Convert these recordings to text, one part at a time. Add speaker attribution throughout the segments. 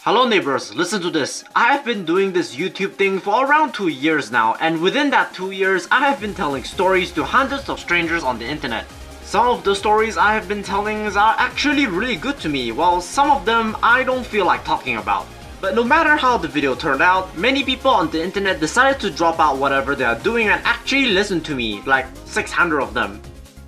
Speaker 1: Hello neighbors, listen to this. I have been doing this YouTube thing for around 2 years now, and within that 2 years, I have been telling stories to hundreds of strangers on the internet. Some of the stories I have been telling are actually really good to me, while some of them I don't feel like talking about. But no matter how the video turned out, many people on the internet decided to drop out whatever they are doing and actually listen to me, like 600 of them.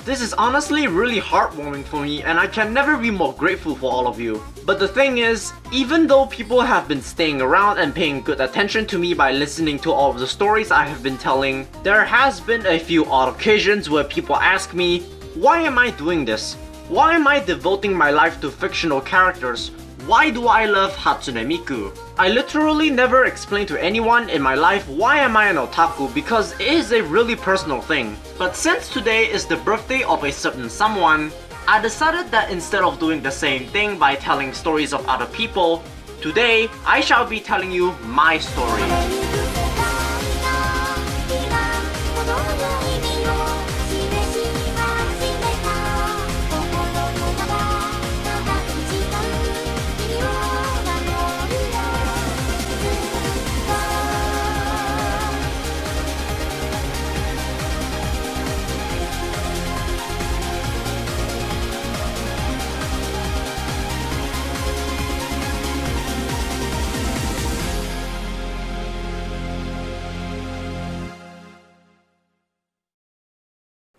Speaker 1: This is honestly really heartwarming for me, and I can never be more grateful for all of you. But the thing is, even though people have been staying around and paying good attention to me by listening to all of the stories I have been telling, there has been a few odd occasions where people ask me, why am I doing this? Why am I devoting my life to fictional characters? Why do I love Hatsune Miku? I literally never explained to anyone in my life why am I an otaku because it is a really personal thing. But since today is the birthday of a certain someone, I decided that instead of doing the same thing by telling stories of other people, today I shall be telling you my story.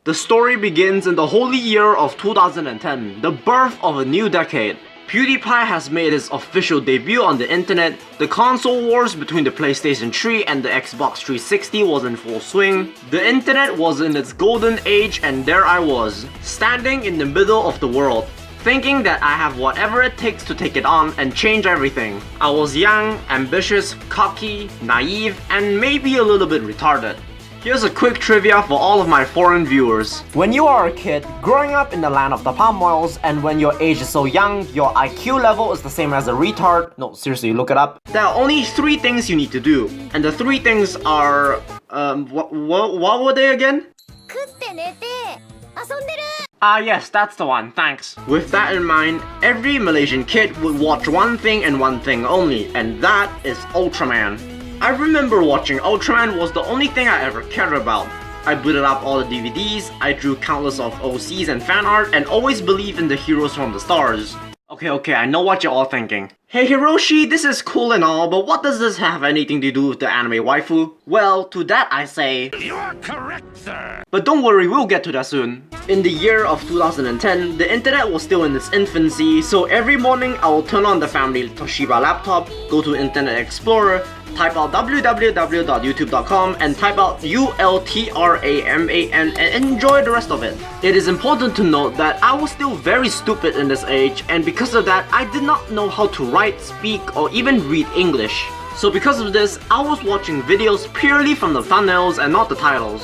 Speaker 1: The story begins in the holy year of 2010, the birth of a new decade. PewDiePie has made his official debut on the internet, the console wars between the PlayStation 3 and the Xbox 360 was in full swing, the internet was in its golden age, and there I was, standing in the middle of the world, thinking that I have whatever it takes to take it on and change everything. I was young, ambitious, cocky, naive, and maybe a little bit retarded. Here's a quick trivia for all of my foreign viewers. When you are a kid, growing up in the land of the palm oils, and when your age is so young, your IQ level is the same as a retard. No, seriously, look it up. There are only 3 things you need to do. And the 3 things are... what were they again? Yes, that's the one, thanks. With that in mind, every Malaysian kid would watch one thing and one thing only, and that is Ultraman. I remember watching Ultraman was the only thing I ever cared about. I booted up all the DVDs, I drew countless of OCs and fan art, and always believed in the heroes from the stars. Okay, I know what you're all thinking. Hey Hiroshi, this is cool and all, but what does this have anything to do with the anime waifu? Well, to that I say... You are correct, sir! But don't worry, we'll get to that soon. In the year of 2010, the internet was still in its infancy, so every morning I will turn on the family Toshiba laptop, go to Internet Explorer, type out www.youtube.com and type out ULTRAMAN and enjoy the rest of it. It is important to note that I was still very stupid in this age, and because of that I did not know how to write, speak, or even read English. So because of this, I was watching videos purely from the thumbnails and not the titles.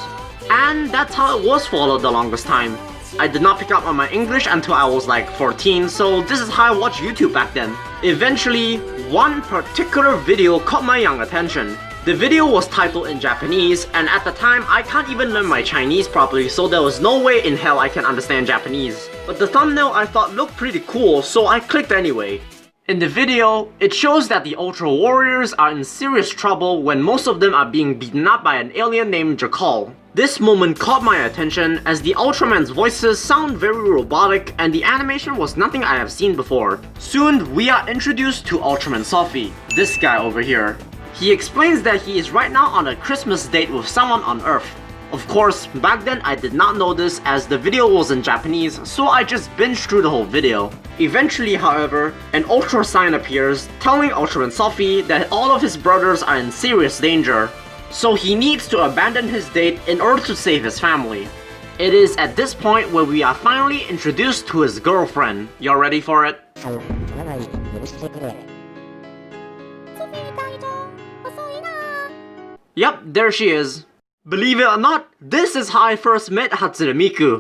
Speaker 1: And that's how it was for the longest time. I did not pick up on my English until I was like 14, so this is how I watched YouTube back then. Eventually, one particular video caught my young attention. The video was titled in Japanese, and at the time I can't even learn my Chinese properly, so there was no way in hell I can understand Japanese. But the thumbnail I thought looked pretty cool, so I clicked anyway. In the video, it shows that the Ultra Warriors are in serious trouble when most of them are being beaten up by an alien named Jakal. This moment caught my attention as the Ultraman's voices sound very robotic and the animation was nothing I have seen before. Soon, we are introduced to Ultraman Sophie, this guy over here. He explains that he is right now on a Christmas date with someone on Earth. Of course, back then I did not know this as the video was in Japanese, so I just binged through the whole video. Eventually, however, an Ultra sign appears telling Ultraman Sophie that all of his brothers are in serious danger. So he needs to abandon his date in order to save his family. It is at this point where we are finally introduced to his girlfriend. Y'all ready for it? Yep, there she is. Believe it or not, this is how I first met Hatsune Miku.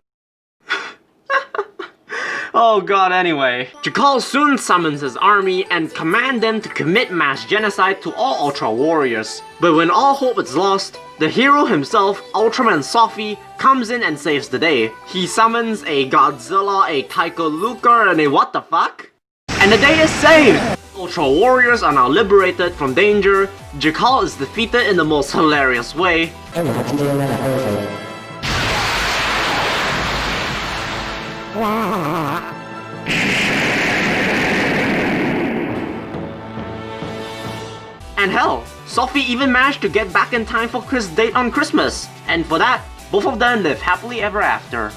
Speaker 1: Oh god, anyway. Jakal soon summons his army and commands them to commit mass genocide to all Ultra Warriors. But when all hope is lost, the hero himself, Ultraman Sophie, comes in and saves the day. He summons a Godzilla, a Taiko Luker, and a what the fuck? And the day is saved! Ultra Warriors are now liberated from danger, Jakal is defeated in the most hilarious way, and hell, Sophie even managed to get back in time for Chris' date on Christmas, and for that, both of them live happily ever after.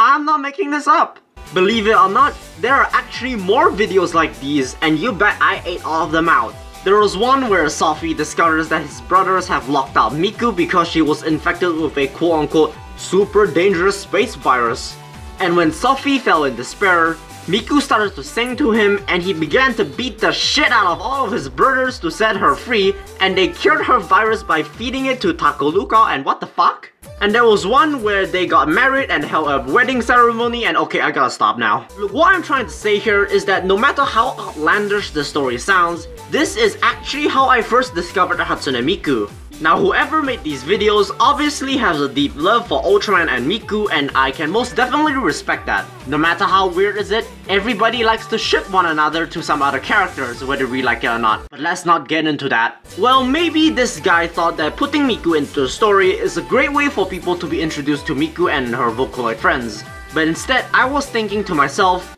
Speaker 1: I'm not making this up. Believe it or not, there are actually more videos like these, and you bet I ate all of them out. There was one where Sophie discovers that his brothers have locked out Miku because she was infected with a quote-unquote super dangerous space virus. And when Sophie fell in despair, Miku started to sing to him and he began to beat the shit out of all of his brothers to set her free, and they cured her virus by feeding it to Takoluka and what the fuck? And there was one where they got married and held a wedding ceremony, and okay, I gotta stop now. Look, what I'm trying to say here is that no matter how outlandish the story sounds, this is actually how I first discovered Hatsune Miku. Now, whoever made these videos obviously has a deep love for Ultraman and Miku, and I can most definitely respect that. No matter how weird is it, everybody likes to ship one another to some other characters, whether we like it or not. But let's not get into that. Well, maybe this guy thought that putting Miku into the story is a great way for people to be introduced to Miku and her Vocaloid friends. But instead, I was thinking to myself,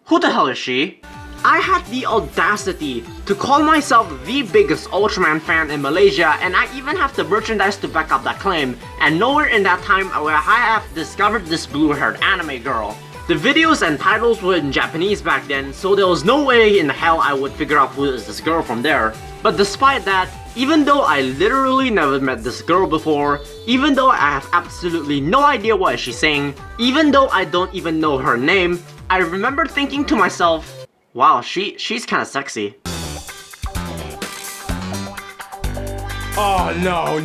Speaker 1: who the hell is she? I had the audacity to call myself the biggest Ultraman fan in Malaysia, and I even have the merchandise to back up that claim, and nowhere in that time where I have discovered this blue-haired anime girl. The videos and titles were in Japanese back then, so there was no way in hell I would figure out who is this girl from there. But despite that, even though I literally never met this girl before, even though I have absolutely no idea what she's saying, even though I don't even know her name, I remember thinking to myself, wow, she's kinda sexy.
Speaker 2: Oh no,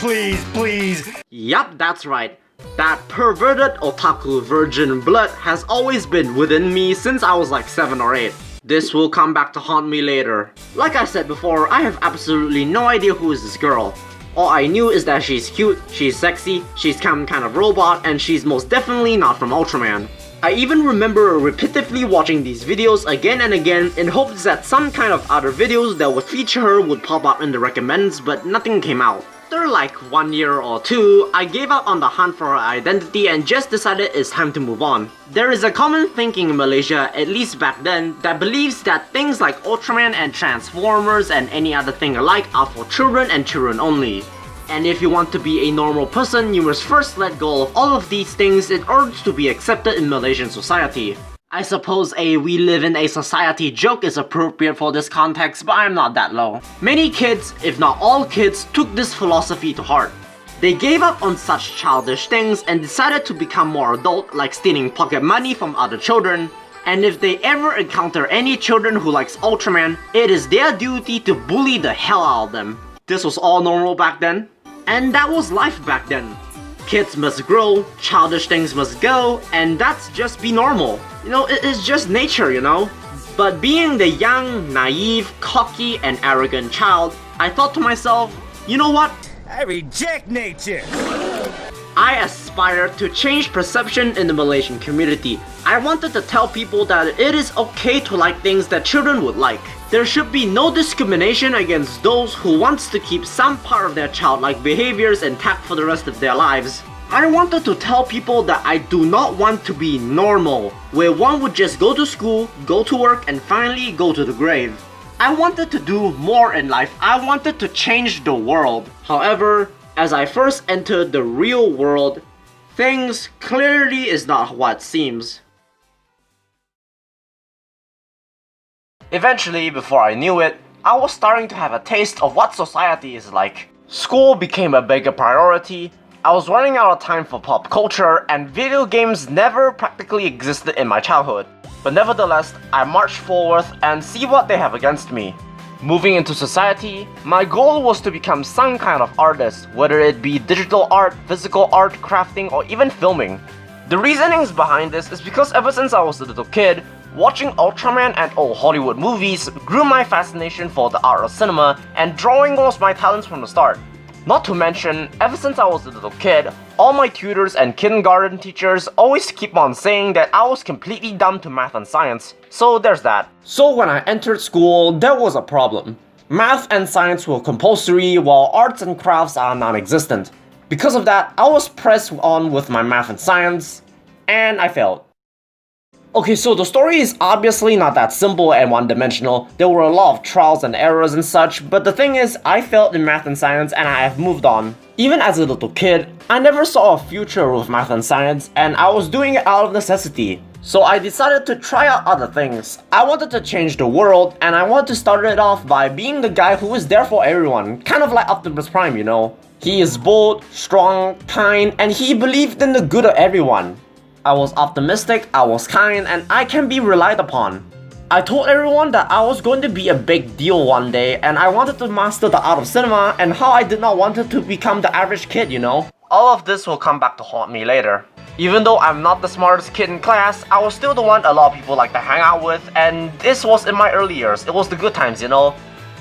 Speaker 2: please.
Speaker 1: Yup, that's right. That perverted otaku virgin blood has always been within me since I was like 7 or 8. This will come back to haunt me later. Like I said before, I have absolutely no idea who is this girl. All I knew is that she's cute, she's sexy, she's some kind of robot, and she's most definitely not from Ultraman. I even remember repetitively watching these videos again and again in hopes that some kind of other videos that would feature her would pop up in the recommends, but nothing came out. After like 1 year or 2, I gave up on the hunt for her identity and just decided it's time to move on. There is a common thinking in Malaysia, at least back then, that believes that things like Ultraman and Transformers and any other thing alike are for children and children only. And if you want to be a normal person, you must first let go of all of these things in order to be accepted in Malaysian society. I suppose a "we live in a society" joke is appropriate for this context, but I'm not that low. Many kids, if not all kids, took this philosophy to heart. They gave up on such childish things and decided to become more adult, like stealing pocket money from other children. And if they ever encounter any children who likes Ultraman, it is their duty to bully the hell out of them. This was all normal back then. And that was life back then. Kids must grow, childish things must go, and that's just be normal. You know, it's just nature, you know? But being the young, naive, cocky, and arrogant child, I thought to myself, you know what?
Speaker 2: I reject nature.
Speaker 1: I aspired to change perception in the Malaysian community. I wanted to tell people that it is okay to like things that children would like. There should be no discrimination against those who wants to keep some part of their childlike behaviors intact for the rest of their lives. I wanted to tell people that I do not want to be normal, where one would just go to school, go to work, and finally go to the grave. I wanted to do more in life. I wanted to change the world. However, as I first entered the real world, things clearly is not what seems. Eventually, before I knew it, I was starting to have a taste of what society is like. School became a bigger priority, I was running out of time for pop culture, and video games never practically existed in my childhood. But nevertheless, I marched forward and see what they have against me. Moving into society, my goal was to become some kind of artist, whether it be digital art, physical art, crafting, or even filming. The reasonings behind this is because ever since I was a little kid, watching Ultraman and old Hollywood movies grew my fascination for the art of cinema, and drawing was my talent from the start. Not to mention, ever since I was a little kid, all my tutors and kindergarten teachers always keep on saying that I was completely dumb to math and science, so there's that. So when I entered school, there was a problem. Math and science were compulsory while arts and crafts are non-existent. Because of that, I was pressed on with my math and science, and I failed. Okay, so the story is obviously not that simple and one-dimensional. There were a lot of trials and errors and such, but the thing is, I failed in math and science and I have moved on. Even as a little kid, I never saw a future with math and science, and I was doing it out of necessity. So I decided to try out other things. I wanted to change the world, and I wanted to start it off by being the guy who is there for everyone, kind of like Optimus Prime, you know? He is bold, strong, kind, and he believed in the good of everyone. I was optimistic, I was kind, and I can be relied upon. I told everyone that I was going to be a big deal one day, and I wanted to master the art of cinema and how I did not want it to become the average kid, you know? All of this will come back to haunt me later. Even though I'm not the smartest kid in class, I was still the one a lot of people like to hang out with, and this was in my early years. It was the good times, you know?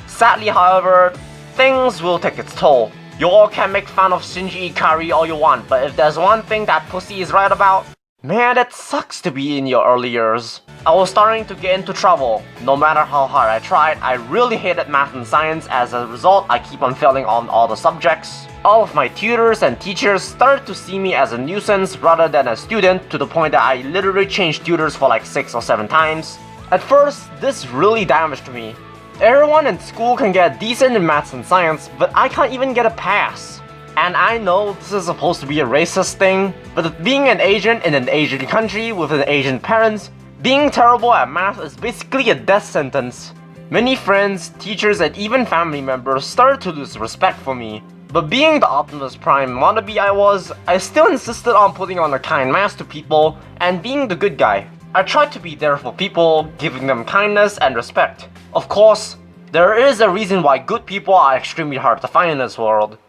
Speaker 1: Sadly, however, things will take its toll. You all can make fun of Shinji Ikari all you want, but if there's one thing that pussy is right about, man, it sucks to be in your early years. I was starting to get into trouble. No matter how hard I tried, I really hated math and science. As a result, I keep on failing on all the subjects. All of my tutors and teachers started to see me as a nuisance rather than a student, to the point that I literally changed tutors for like 6 or 7 times. At first, this really damaged me. Everyone in school can get decent in maths and science, but I can't even get a pass. And I know this is supposed to be a racist thing, but being an Asian in an Asian country with an Asian parents, being terrible at math is basically a death sentence. Many friends, teachers, and even family members started to lose respect for me. But being the Optimus Prime wannabe I still insisted on putting on a kind mask to people and being the good guy. I tried to be there for people, giving them kindness and respect. Of course, there is a reason why good people are extremely hard to find in this world.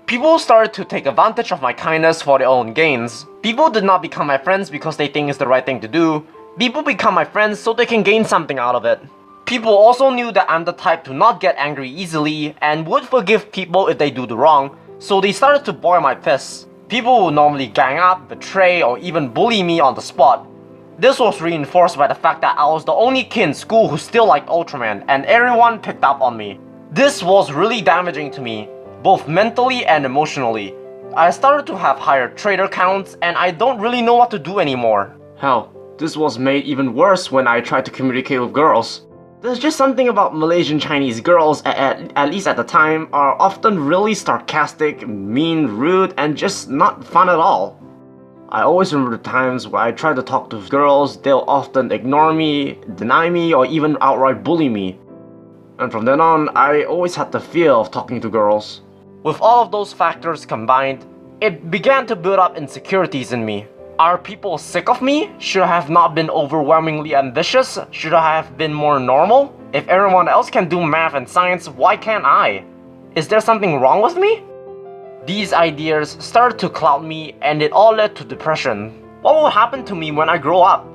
Speaker 1: People started to take advantage of my kindness for their own gains. People did not become my friends because they think it's the right thing to do. People become my friends so they can gain something out of it. People also knew that I'm the type to not get angry easily and would forgive people if they do the wrong, so they started to boil my fists. People would normally gang up, betray, or even bully me on the spot. This was reinforced by the fact that I was the only kid in school who still liked Ultraman, and everyone picked up on me. This was really damaging to me, both mentally and emotionally. I started to have higher trader counts, and I don't really know what to do anymore. Hell, this was made even worse when I tried to communicate with girls. There's just something about Malaysian Chinese girls, at least at the time, are often really sarcastic, mean, rude, and just not fun at all. I always remember the times where I tried to talk to girls, they'll often ignore me, deny me, or even outright bully me. And from then on, I always had the fear of talking to girls. With all of those factors combined, it began to build up insecurities in me. Are people sick of me? Should I have not been overwhelmingly ambitious? Should I have been more normal? If everyone else can do math and science, why can't I? Is there something wrong with me? These ideas started to cloud me, and it all led to depression. What will happen to me when I grow up?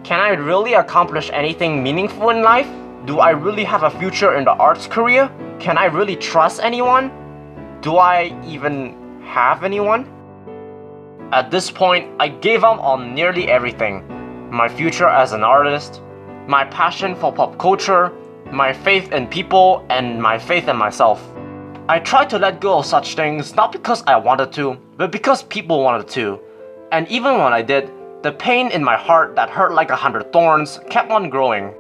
Speaker 1: Can I really accomplish anything meaningful in life? Do I really have a future in the arts career? Can I really trust anyone? Do I even have anyone? At this point, I gave up on nearly everything. My future as an artist, my passion for pop culture, my faith in people, and my faith in myself. I tried to let go of such things not because I wanted to, but because people wanted to. And even when I did, the pain in my heart that hurt like 100 thorns kept on growing.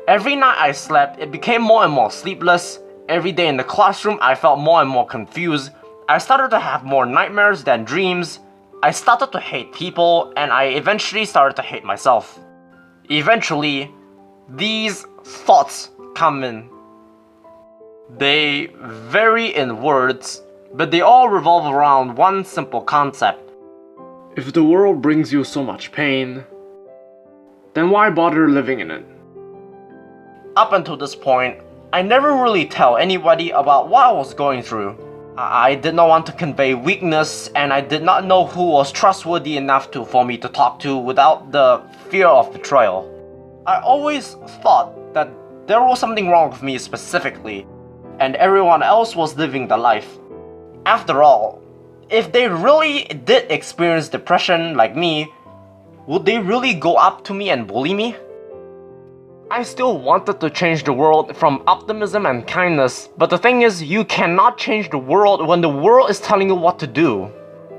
Speaker 1: Every night I slept, it became more and more sleepless. Every day in the classroom, I felt more and more confused. I started to have more nightmares than dreams. I started to hate people, and I eventually started to hate myself. Eventually, these thoughts come in. They vary in words, but they all revolve around one simple concept. If the world brings you so much pain, then why bother living in it? Up until this point, I never really tell anybody about what I was going through. I did not want to convey weakness, and I did not know who was trustworthy enough for me to talk to without the fear of betrayal. I always thought that there was something wrong with me specifically. and everyone else was living the life. After all, if they really did experience depression like me, would they really go up to me and bully me? I still wanted to change the world from optimism and kindness, but the thing is, you cannot change the world when the world is telling you what to do.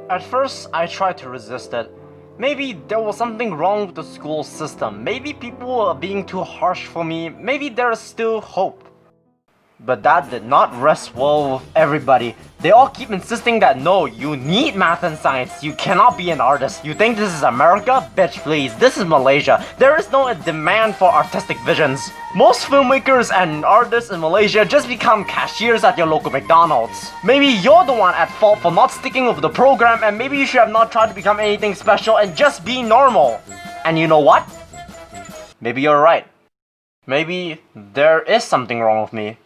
Speaker 1: At first, I tried to resist it. Maybe there was something wrong with the school system, maybe people were being too harsh for me, maybe there is still hope. But that did not rest well with everybody. They all keep insisting that no, you need math and science, you cannot be an artist. You think this is America? Bitch please, this is Malaysia. There is no demand for artistic visions. Most filmmakers and artists in Malaysia just become cashiers at your local McDonald's. Maybe you're the one at fault for not sticking with the program, and maybe you should have not tried to become anything special and just be normal. And you know what? Maybe you're right. Maybe there is something wrong with me.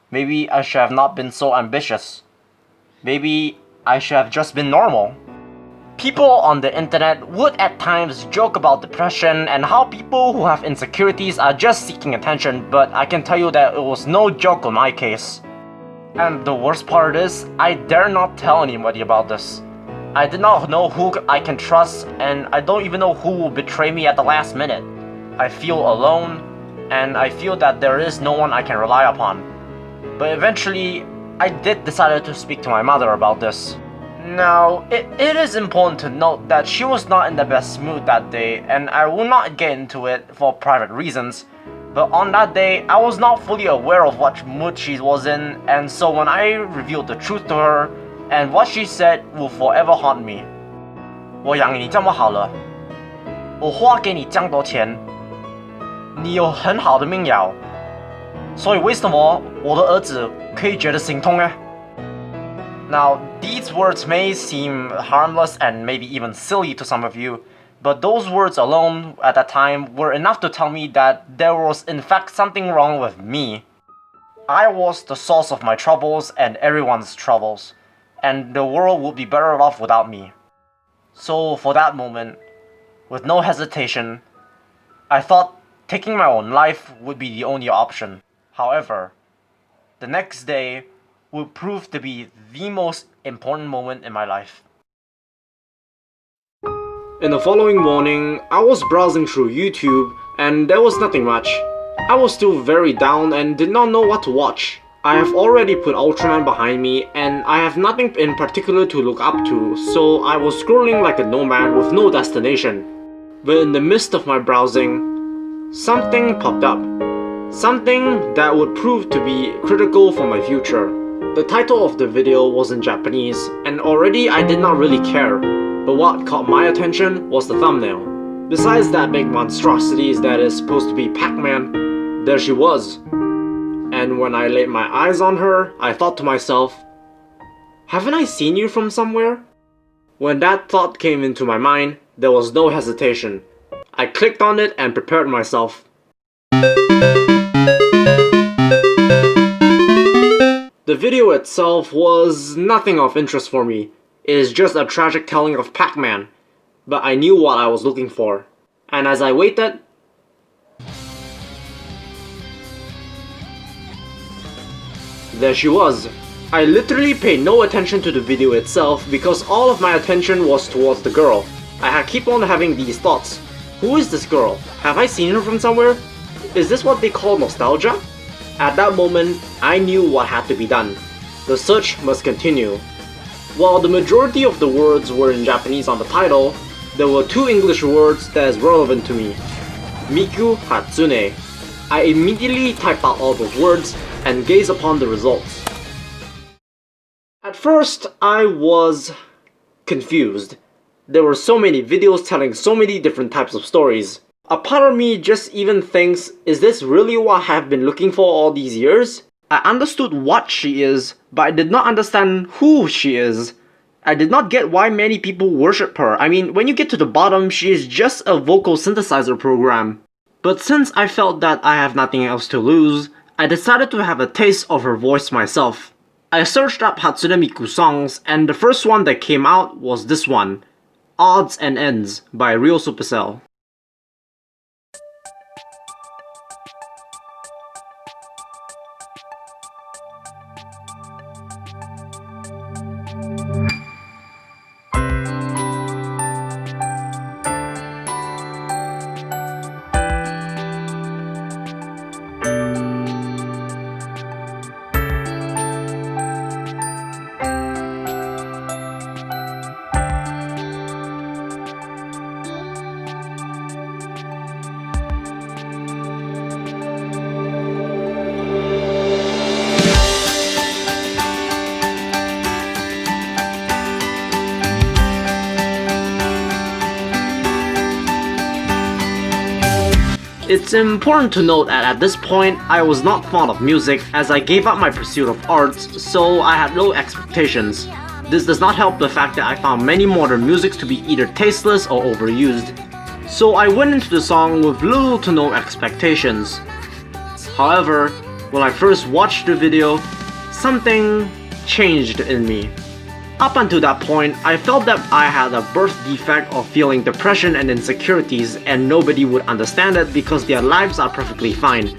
Speaker 1: Maybe I should have not been so ambitious. Maybe I should have just been normal. People on the internet would at times joke about depression and how people who have insecurities are just seeking attention, but I can tell you that it was no joke on my case. And the worst part is, I dare not tell anybody about this. I did not know who I can trust, and I don't even know who will betray me at the last minute. I feel alone, and I feel that there is no one I can rely upon. But eventually, I did decide to speak to my mother about this. Now, it is important to note that she was not in the best mood that day, and I will not get into it for private reasons. But on that day, I was not fully aware of what mood she was in, and so when I revealed the truth to her, and what she said will forever haunt me. 我养你这么好了，我花给你这么多钱，你有很好的命要。所以为什么我的儿子可以觉得心痛呢？ Now, these words may seem harmless and maybe even silly to some of you, but those words alone at that time were enough to tell me that there was in fact something wrong with me. I was the source of my troubles and everyone's troubles, and the world would be better off without me. So for that moment, with no hesitation, I thought taking my own life would be the only option. However, the next day would prove to be the most important moment in my life. In the following morning, I was browsing through YouTube and there was nothing much. I was still very down and did not know what to watch. I have already put Ultraman behind me and I have nothing in particular to look up to, so I was scrolling like a nomad with no destination. But in the midst of my browsing, something popped up. Something that would prove to be critical for my future. The title of the video was in Japanese, and already I did not really care, but what caught my attention was the thumbnail. Besides that big monstrosity that is supposed to be Pac-Man, there she was. And when I laid my eyes on her, I thought to myself, haven't I seen you from somewhere? When that thought came into my mind, there was no hesitation. I clicked on it and prepared myself. The video itself was nothing of interest for me. It is just a tragic telling of Pac-Man. But I knew what I was looking for. And as I waited, there she was. I literally paid no attention to the video itself because all of my attention was towards the girl. I had keep on having these thoughts. Who is this girl? Have I seen her from somewhere? Is this what they call nostalgia? At that moment, I knew what had to be done. The search must continue. While the majority of the words were in Japanese on the title, there were two English words that is relevant to me. Miku Hatsune. I immediately typed out all those words and gazed upon the results. At first, I was confused. There were so many videos telling so many different types of stories. A part of me just even thinks, is this really what I have been looking for all these years? I understood what she is, but I did not understand who she is. I did not get why many people worship her. I mean, when you get to the bottom, she is just a vocal synthesizer program. But since I felt that I have nothing else to lose, I decided to have a taste of her voice myself. I searched up Hatsune Miku songs, and the first one that came out was this one, Odds and Ends by Real Supercell. It's important to note that at this point, I was not fond of music as I gave up my pursuit of arts, so I had no expectations. This does not help the fact that I found many modern musics to be either tasteless or overused. So I went into the song with little to no expectations. However, when I first watched the video, something changed in me. Up until that point, I felt that I had a birth defect of feeling depression and insecurities and nobody would understand it because their lives are perfectly fine.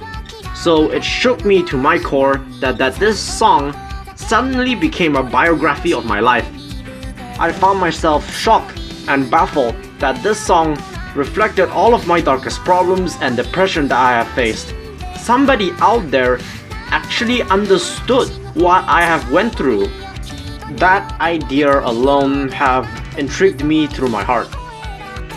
Speaker 1: So it shook me to my core that this song suddenly became a biography of my life. I found myself shocked and baffled that this song reflected all of my darkest problems and depression that I have faced. Somebody out there actually understood what I have went through. That idea alone have intrigued me through my heart.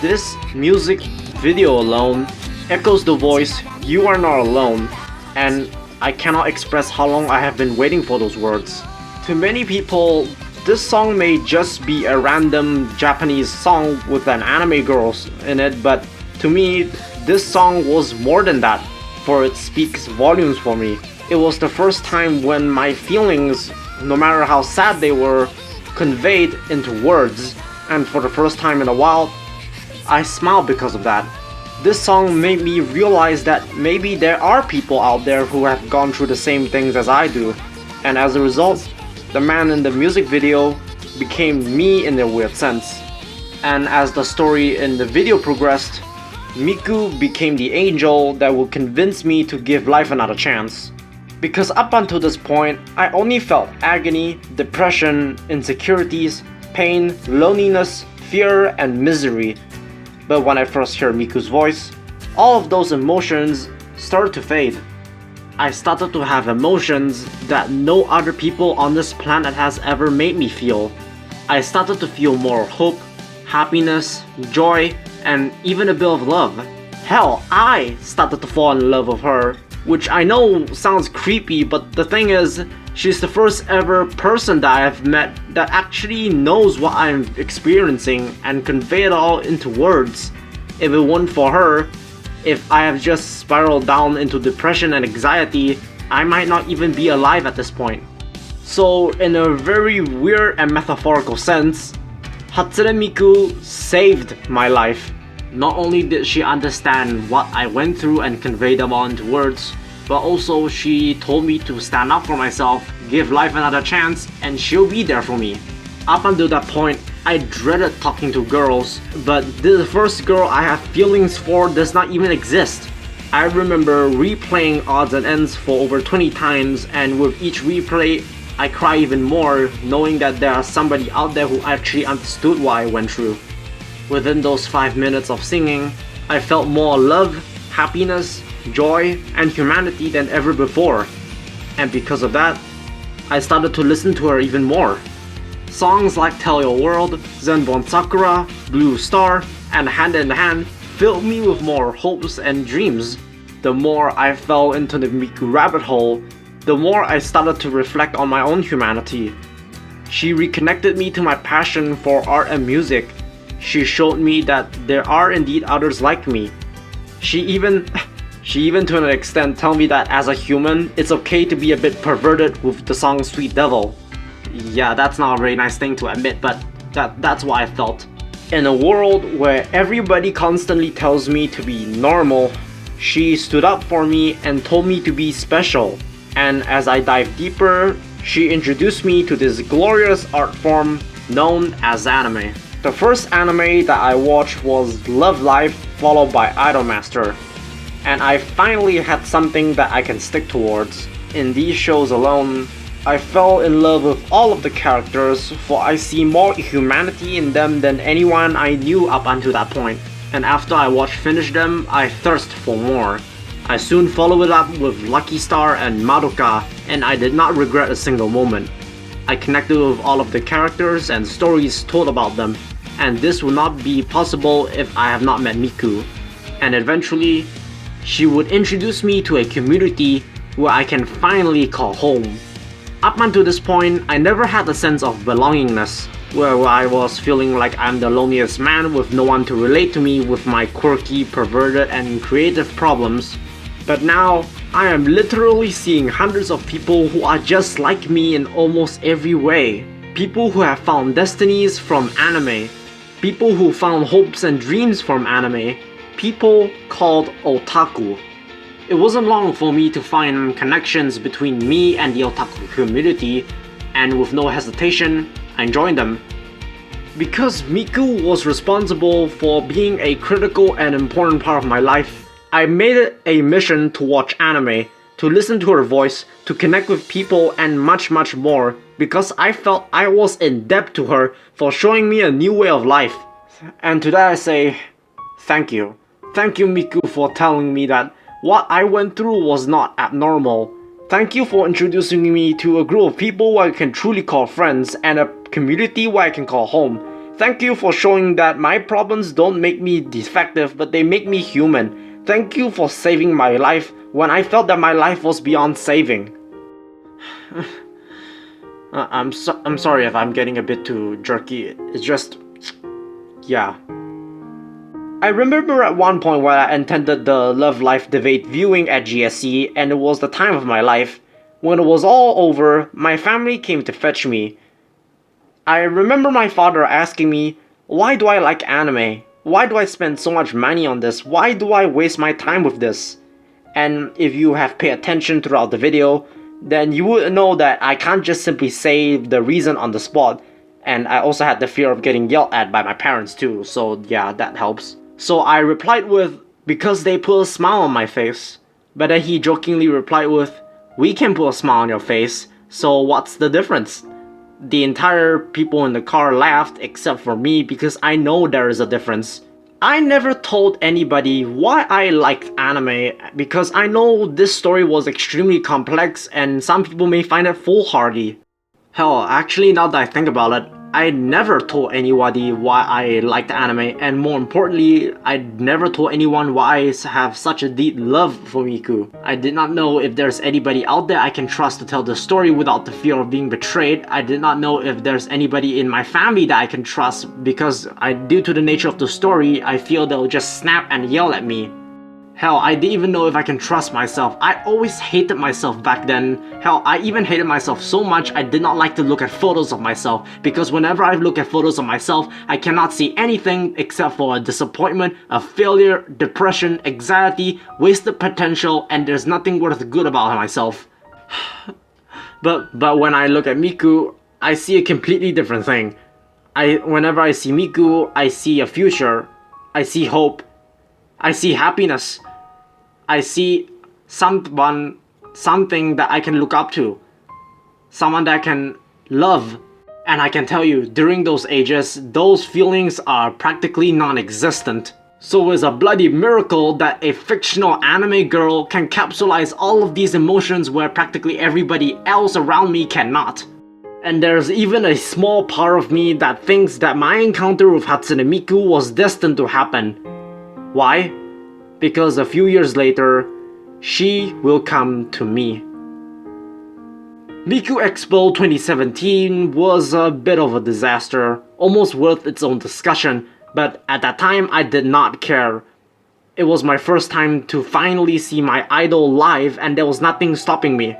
Speaker 1: This music video alone echoes the voice, "You are not alone," and I cannot express how long I have been waiting for those words. To many people, this song may just be a random Japanese song with an anime girl in it, but to me, this song was more than that, for it speaks volumes for me. It was the first time when my feelings, no matter how sad they were, conveyed into words, and for the first time in a while, I smiled because of that. This song made me realize that maybe there are people out there who have gone through the same things as I do, and as a result, the man in the music video became me in a weird sense. And as the story in the video progressed, Miku became the angel that would convince me to give life another chance. Because up until this point, I only felt agony, depression, insecurities, pain, loneliness, fear, and misery. But when I first heard Miku's voice, all of those emotions started to fade. I started to have emotions that no other people on this planet has ever made me feel. I started to feel more hope, happiness, joy, and even a bit of love. Hell, I started to fall in love with her. Which I know sounds creepy, but the thing is, she's the first ever person that I have met that actually knows what I'm experiencing and convey it all into words. If it weren't for her, if I have just spiraled down into depression and anxiety, I might not even be alive at this point. So in a very weird and metaphorical sense, Hatsune Miku saved my life. Not only did she understand what I went through and convey them all into words, but also she told me to stand up for myself, give life another chance, and she'll be there for me. Up until that point, I dreaded talking to girls, but the first girl I have feelings for does not even exist. I remember replaying odds and ends for over 20 times, and with each replay, I cry even more, knowing that there is somebody out there who actually understood what I went through. Within those 5 minutes of singing, I felt more love, happiness, joy, and humanity than ever before. And because of that, I started to listen to her even more. Songs like Tell Your World, Zenbon Sakura, Blue Star, and Hand in Hand filled me with more hopes and dreams. The more I fell into the Miku rabbit hole, the more I started to reflect on my own humanity. She reconnected me to my passion for art and music. She showed me that there are indeed others like me. She even to an extent told me that as a human, it's okay to be a bit perverted with the song Sweet Devil. Yeah, that's not a very nice thing to admit, but that's what I felt. In a world where everybody constantly tells me to be normal, she stood up for me and told me to be special. And as I dive deeper, she introduced me to this glorious art form known as anime. The first anime that I watched was Love Live, followed by Idolmaster. And I finally had something that I can stick towards. In these shows alone, I fell in love with all of the characters, for I see more humanity in them than anyone I knew up until that point. And after I finished them, I thirst for more. I soon followed it up with Lucky Star and Madoka, and I did not regret a single moment. I connected with all of the characters and stories told about them, and this would not be possible if I have not met Miku. And eventually, she would introduce me to a community where I can finally call home. Up until this point, I never had a sense of belongingness. where I was feeling like I'm the loneliest man with no one to relate to me with my quirky, perverted, and creative problems. But now, I am literally seeing hundreds of people who are just like me in almost every way. People who have found destinies from anime. People who found hopes and dreams from anime. People called otaku. It wasn't long for me to find connections between me and the otaku community, and with no hesitation, I joined them. Because Miku was responsible for being a critical and important part of my life, I made it a mission to watch anime, to listen to her voice, to connect with people, and much more, because I felt I was in debt to her for showing me a new way of life. And to that I say, thank you. Thank you, Miku, for telling me that what I went through was not abnormal. Thank you for introducing me to a group of people who I can truly call friends and a community where I can call home. Thank you for showing that my problems don't make me defective, but they make me human. Thank you for saving my life when I felt that my life was beyond saving. I'm sorry if I'm getting a bit too jerky. It's just... yeah. I remember at one point when I attended the Love Life debate viewing at GSC, and it was the time of my life. When it was all over, my family came to fetch me. I remember my father asking me, why do I like anime? Why do I spend so much money on this? Why do I waste my time with this? And if you have paid attention throughout the video, then you would know that I can't just simply say the reason on the spot. And I also had the fear of getting yelled at by my parents too, so yeah, that helps. So I replied with, because they put a smile on my face. But then he jokingly replied with, we can put a smile on your face, so what's the difference? The entire people in the car laughed except for me because I know there is a difference. I never told anybody why I liked anime because I know this story was extremely complex and some people may find it foolhardy. Hell, actually now that I think about it, I never told anybody why I liked anime, and more importantly, I never told anyone why I have such a deep love for Miku. I did not know if there's anybody out there I can trust to tell the story without the fear of being betrayed. I did not know if there's anybody in my family that I can trust because due to the nature of the story, I feel they'll just snap and yell at me. Hell, I didn't even know if I can trust myself. I always hated myself back then. Hell, I even hated myself so much I did not like to look at photos of myself because whenever I look at photos of myself, I cannot see anything except for a disappointment, a failure, depression, anxiety, wasted potential, and there's nothing worth good about myself. But when I look at Miku, I see a completely different thing. Whenever I see Miku, I see a future. I see hope. I see happiness. I see something that I can look up to. Someone that I can love. And I can tell you, during those ages, those feelings are practically non-existent. So it's a bloody miracle that a fictional anime girl can capsulize all of these emotions where practically everybody else around me cannot. And there's even a small part of me that thinks that my encounter with Hatsune Miku was destined to happen. Why? Because a few years later, she will come to me. Miku Expo 2017 was a bit of a disaster, almost worth its own discussion, but at that time I did not care. It was my first time to finally see my idol live and there was nothing stopping me.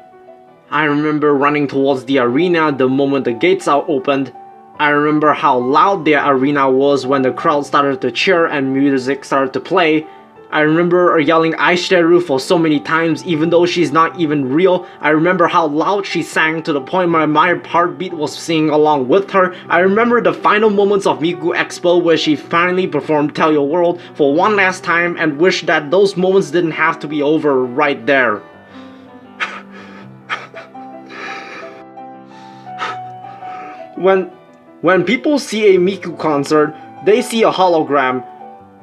Speaker 1: I remember running towards the arena the moment the gates are opened. I remember how loud the arena was when the crowd started to cheer and music started to play. I remember yelling Aishiteru for so many times even though she's not even real. I remember how loud she sang to the point where my heartbeat was singing along with her. I remember the final moments of Miku Expo where she finally performed Tell Your World for one last time and wish that those moments didn't have to be over right there. When people see a Miku concert, they see a hologram.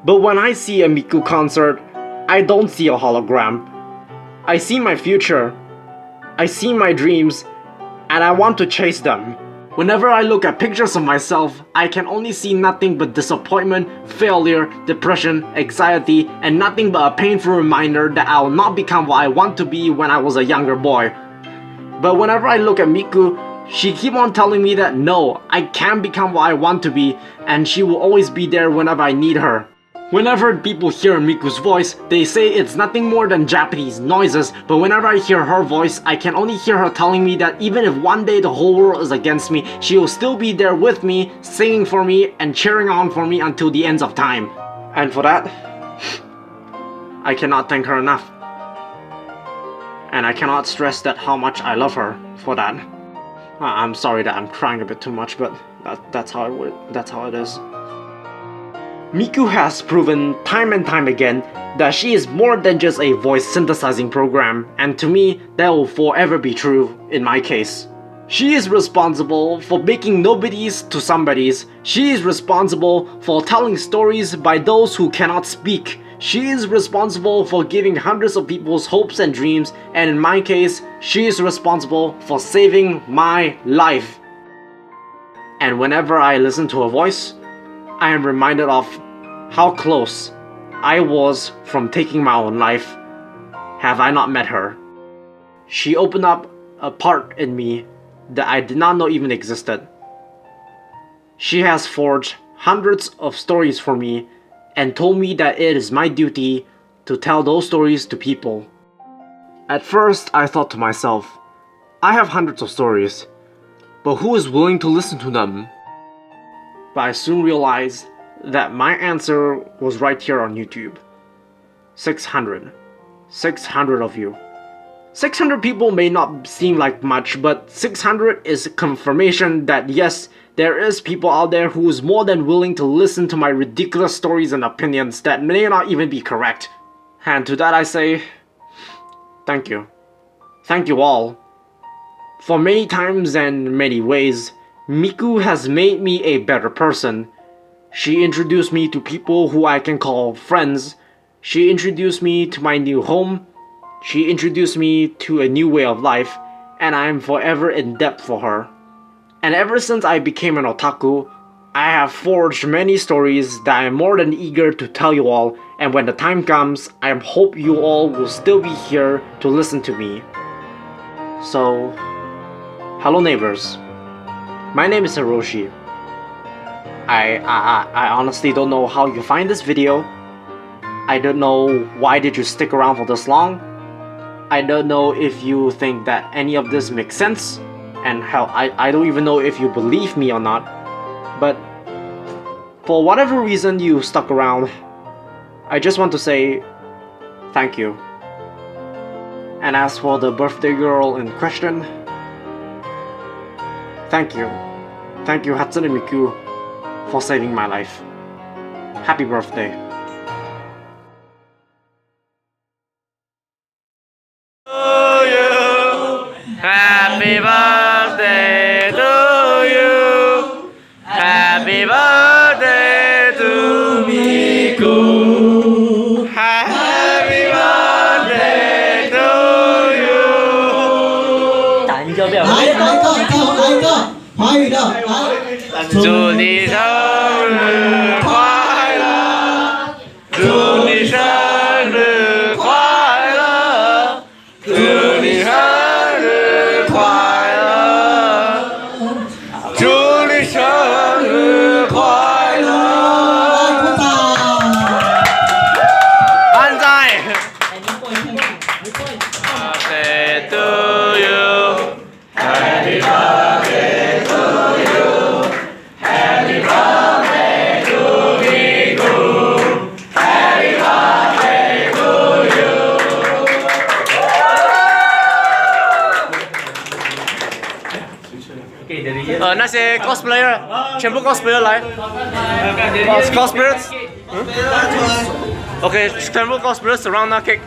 Speaker 1: But when I see a Miku concert, I don't see a hologram. I see my future. I see my dreams, and I want to chase them. Whenever I look at pictures of myself, I can only see nothing but disappointment, failure, depression, anxiety, and nothing but a painful reminder that I will not become what I want to be when I was a younger boy. But whenever I look at Miku, She keep on telling me that no, I can become what I want to be, and she will always be there whenever I need her. Whenever people hear Miku's voice, they say it's nothing more than Japanese noises, but whenever I hear her voice, I can only hear her telling me that even if one day the whole world is against me, she will still be there with me, singing for me, and cheering on for me until the ends of time. And for that, I cannot thank her enough. And I cannot stress that how much I love her for that. I'm sorry that I'm crying a bit too much, but that's how it is. Miku has proven time and time again that she is more than just a voice synthesizing program, and to me, that will forever be true in my case. She is responsible for making nobodies to somebodies. She is responsible for telling stories by those who cannot speak. She is responsible for giving hundreds of people's hopes and dreams, and in my case, she is responsible for saving my life. And whenever I listen to her voice, I am reminded of how close I was from taking my own life have I not met her. She opened up a part in me that I did not know even existed. She has forged hundreds of stories for me and told me that it is my duty to tell those stories to people. At first, I thought to myself, I have hundreds of stories, but who is willing to listen to them? But I soon realized that my answer was right here on YouTube. 600. 600 of you. 600 people may not seem like much, but 600 is confirmation that yes, there is people out there who is more than willing to listen to my ridiculous stories and opinions that may not even be correct. And to that I say, thank you. Thank you all. For many times and many ways, Miku has made me a better person. She introduced me to people who I can call friends. She introduced me to my new home. She introduced me to a new way of life, and I am forever in debt for her. And ever since I became an otaku, I have forged many stories that I am more than eager to tell you all, and when the time comes, I hope you all will still be here to listen to me. So, hello neighbors. My name is Hiroshi. I honestly don't know how you find this video. I don't know why did you stick around for this long. I don't know if you think that any of this makes sense, and hell, I don't even know if you believe me or not. But for whatever reason you stuck around, I just want to say thank you. And as for the birthday girl in question, thank you. Thank you, Hatsune Miku, for saving my life. Happy birthday.
Speaker 3: Happy birthday to you. Happy birthday to Miku. Happy birthday to you.
Speaker 4: 打一个表。
Speaker 5: 来一个，来一个，华语的，来。
Speaker 3: 祝你生日快乐！祝你生日快乐！祝你生日快乐！祝你生日快乐！万歳！ Birthday to you. Happy birthday to you. Happy birthday to Miku. Happy birthday to you. 那些 cosplayer 全部 cosplayer 来 cosplayers OK 全部 cosplayer surround 那 cake